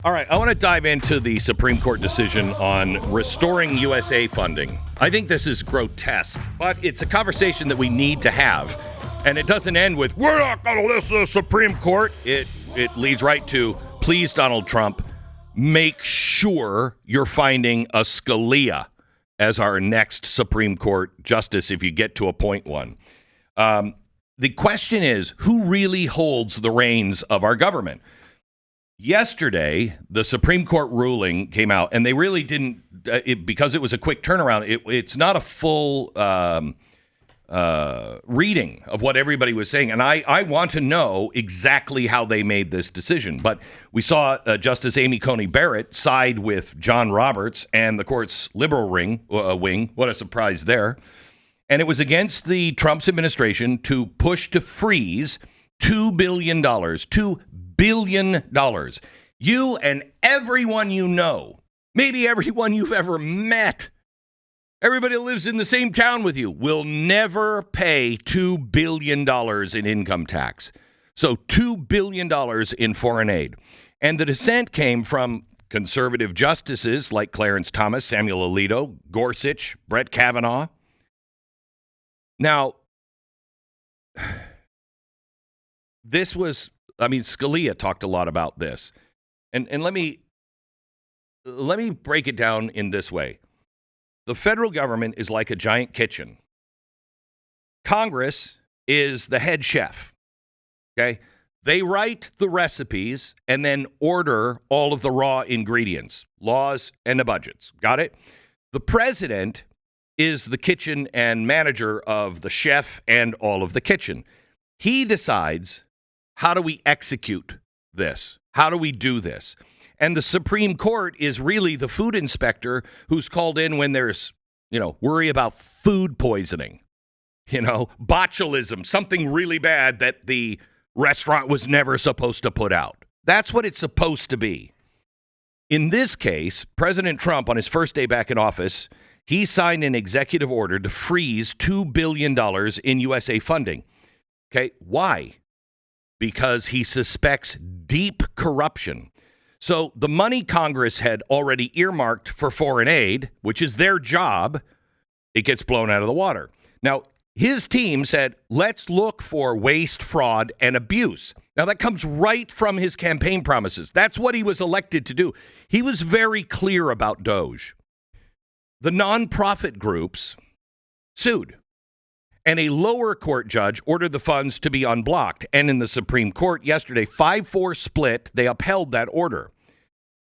All right, I want to dive into the Supreme Court decision on restoring USAID funding. I think this is grotesque, but it's a conversation that we need to have. And it doesn't end with, we're not going to listen to the Supreme Court. It leads right to, please, Donald Trump, make sure you're finding a Scalia as our next Supreme Court justice if you get to appoint one. The question is, who really holds the reins of our government? Yesterday, the Supreme Court ruling came out, and they really didn't, because it was a quick turnaround, it's not a full reading of what everybody was saying. And I want to know exactly how they made this decision. But we saw Justice Coney Barrett side with John Roberts and the court's liberal wing. What a surprise there. And it was against the Trump's administration to push to freeze $2 billion. $2 billion. You and everyone you know, maybe everyone you've ever met, everybody who lives in the same town with you, will never pay $2 billion in income tax. So $2 billion in foreign aid. And the dissent came from conservative justices like Clarence Thomas, Samuel Alito, Gorsuch, Brett Kavanaugh. Now, this was, Scalia talked a lot about this. And let me break it down in this way. The federal government is like a giant kitchen. Congress is the head chef. Okay? They write the recipes and then order all of the raw ingredients, laws, and the budgets. Got it? The president is the kitchen and manager of the chef and all of the kitchen. He decides, how do we execute this? How do we do this? And the Supreme Court is really the food inspector who's called in when there's, worry about food poisoning, botulism, something really bad that the restaurant was never supposed to put out. That's what it's supposed to be. In this case, President Trump, on his first day back in office, he signed an executive order to freeze $2 billion in USA funding. Okay, why? Because he suspects deep corruption. So the money Congress had already earmarked for foreign aid, which is their job, it gets blown out of the water. Now, his team said, let's look for waste, fraud, and abuse. Now, that comes right from his campaign promises. That's what he was elected to do. He was very clear about DOGE. The nonprofit groups sued, and a lower court judge ordered the funds to be unblocked. And in the Supreme Court yesterday, 5-4 split, they upheld that order.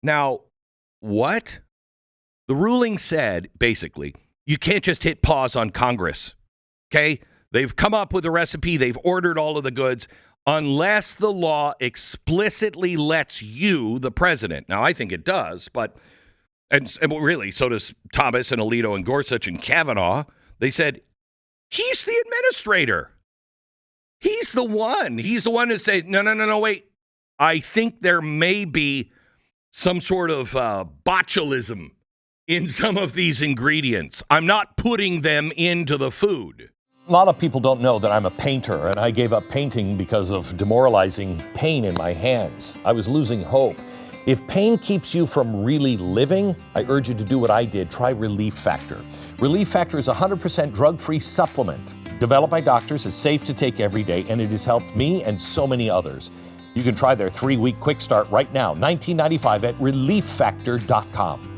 Now, what? The ruling said, basically, you can't just hit pause on Congress, okay? They've come up with a recipe. They've ordered all of the goods unless the law explicitly lets you, the president. Now, I think it does, but... And really, so does Thomas and Alito and Gorsuch and Kavanaugh. They said, he's the administrator. He's the one. He's the one to say, no, wait. I think there may be some sort of botulism in some of these ingredients. I'm not putting them into the food. A lot of people don't know that I'm a painter, and I gave up painting because of demoralizing pain in my hands. I was losing hope. If pain keeps you from really living, I urge you to do what I did. Try Relief Factor. Relief Factor is a 100% drug-free supplement developed by doctors. It's safe to take every day, and it has helped me and so many others. You can try their 3-week quick start right now, $19.95 at relieffactor.com.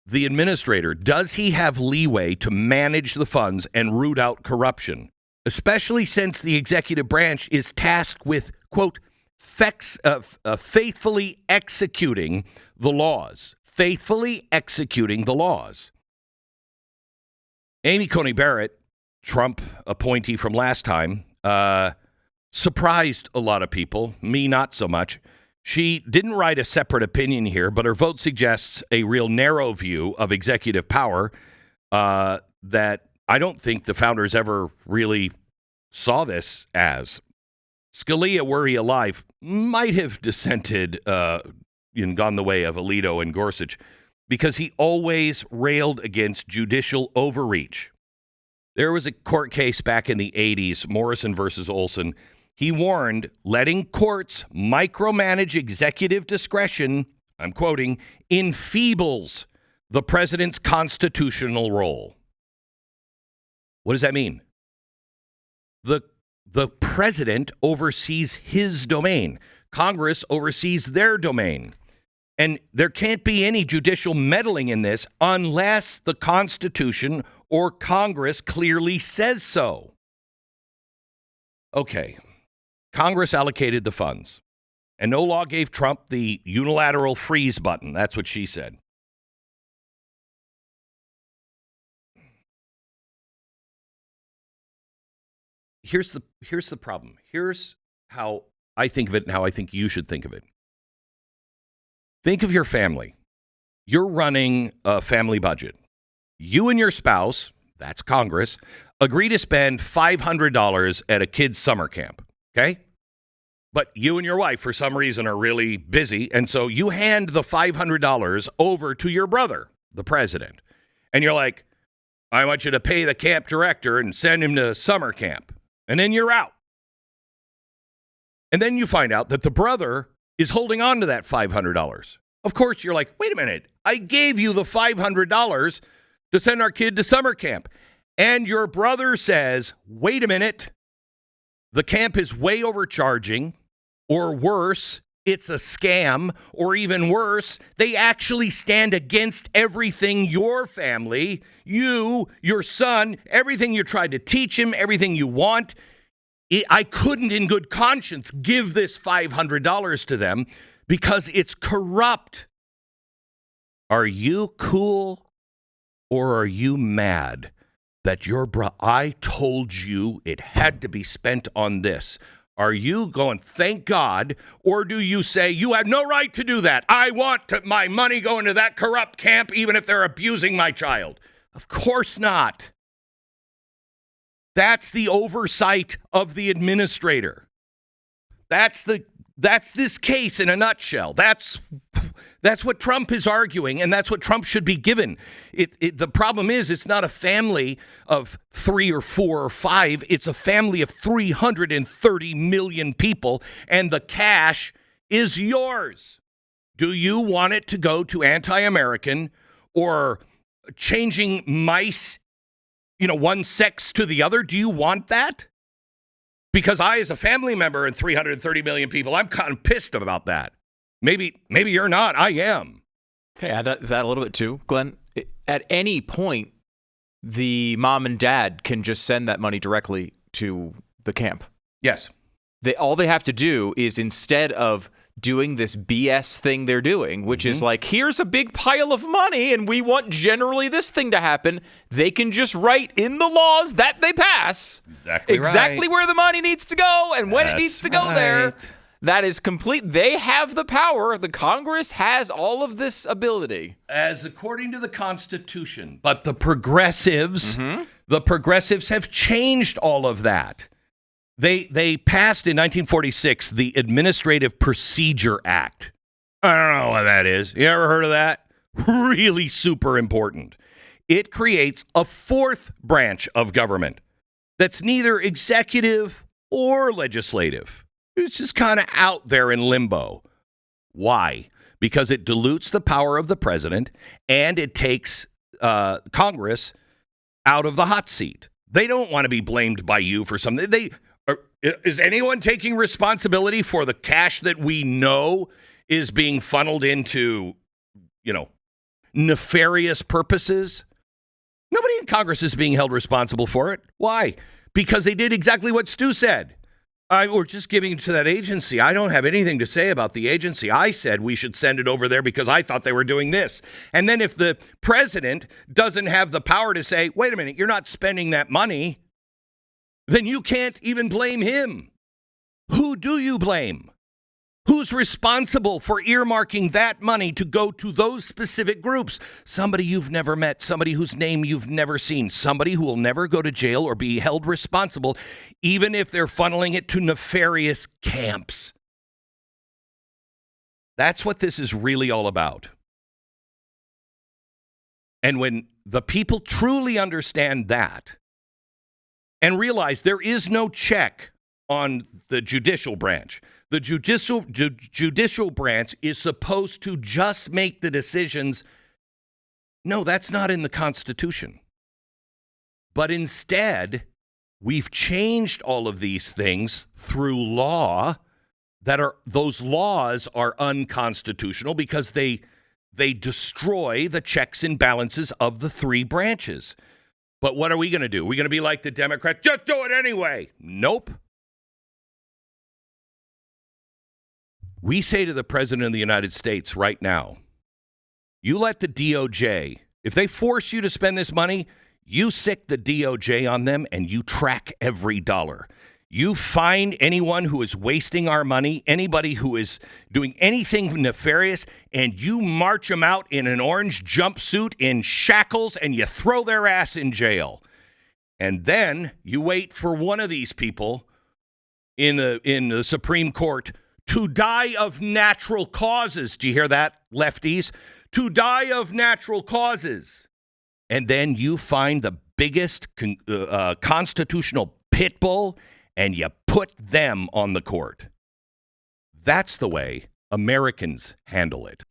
The administrator, does he have leeway to manage the funds and root out corruption? Especially since the executive branch is tasked with, quote, faithfully executing the laws. Faithfully executing the laws. Coney Barrett, Trump appointee from last time, surprised a lot of people, me not so much. She didn't write a separate opinion here, but her vote suggests a real narrow view of executive power that I don't think the founders ever really saw this as. Scalia, were he alive, might have dissented and gone the way of Alito and Gorsuch because he always railed against judicial overreach. There was a court case back in the 80s, Morrison versus Olson. He warned letting courts micromanage executive discretion, I'm quoting, enfeebles the president's constitutional role. What does that mean? The president oversees his domain. Congress oversees their domain. And there can't be any judicial meddling in this unless the Constitution or Congress clearly says so. Okay. Congress allocated the funds, and no law gave Trump the unilateral freeze button. That's what she said. Here's the problem. Here's how I think of it and how I think you should think of it. Think of your family. You're running a family budget. You and your spouse, that's Congress, agree to spend $500 at a kid's summer camp. Okay? But you and your wife, for some reason, are really busy. And so you hand the $500 over to your brother, the president. And you're like, I want you to pay the camp director and send him to summer camp. And then you're out. And then you find out that the brother is holding on to that $500. Of course, you're like, wait a minute. I gave you the $500 to send our kid to summer camp. And your brother says, wait a minute. The camp is way overcharging, or worse, it's a scam, or even worse, they actually stand against everything your family, you, your son, everything you tried to teach him, everything you want. I couldn't in good conscience give this $500 to them because it's corrupt. Are you cool or are you mad that I told you it had to be spent on this? Are you going, thank God, or do you say, you have no right to do that? I want my money going to that corrupt camp, even if they're abusing my child. Of course not. That's the oversight of the administrator. That's this case in a nutshell. That's what Trump is arguing, and that's what Trump should be given. The problem is it's not a family of 3 or 4 or 5. It's a family of 330 million people, and the cash is yours. Do you want it to go to anti-American or changing mice, one sex to the other? Do you want that? Because I, as a family member and 330 million people, I'm kind of pissed about that. Maybe you're not. I am. Okay, add that a little bit too, Glenn. At any point, the mom and dad can just send that money directly to the camp. Yes. All they have to do is, instead of doing this BS thing they're doing, which is like, here's a big pile of money and we want generally this thing to happen, they can just write in the laws that they pass exactly where the money needs to go and when it needs to go there. That is complete. They have the power. The Congress has all of this ability. As according to the Constitution. But the progressives have changed all of that. They passed in 1946 the Administrative Procedure Act. I don't know what that is. You ever heard of that? Really super important. It creates a 4th branch of government that's neither executive or legislative. It's just kind of out there in limbo. Why? Because it dilutes the power of the president and it takes Congress out of the hot seat. They don't want to be blamed by you for something. Is anyone taking responsibility for the cash that we know is being funneled into, nefarious purposes? Nobody in Congress is being held responsible for it. Why? Because they did exactly what Stu said. We're just giving it to that agency. I don't have anything to say about the agency. I said we should send it over there because I thought they were doing this. And then if the president doesn't have the power to say, wait a minute, you're not spending that money, then you can't even blame him. Who do you blame? Who's responsible for earmarking that money to go to those specific groups? Somebody you've never met, somebody whose name you've never seen, somebody who will never go to jail or be held responsible, even if they're funneling it to nefarious camps. That's what this is really all about. And when the people truly understand that, and realize there is no check on the judicial branch. The judicial branch is supposed to just make the decisions. No, that's not in the Constitution. But instead, we've changed all of these things through law those laws are unconstitutional because they destroy the checks and balances of the three branches. But what are we going to do? We're going to be like the Democrats, just do it anyway. Nope. We say to the President of the United States right now, you let the DOJ, if they force you to spend this money, you sick the DOJ on them and you track every dollar. You find anyone who is wasting our money, anybody who is doing anything nefarious, and you march them out in an orange jumpsuit in shackles and you throw their ass in jail. And then you wait for one of these people in the Supreme Court to die of natural causes. Do you hear that, lefties? To die of natural causes. And then you find the biggest constitutional pit bull and you put them on the court. That's the way Americans handle it.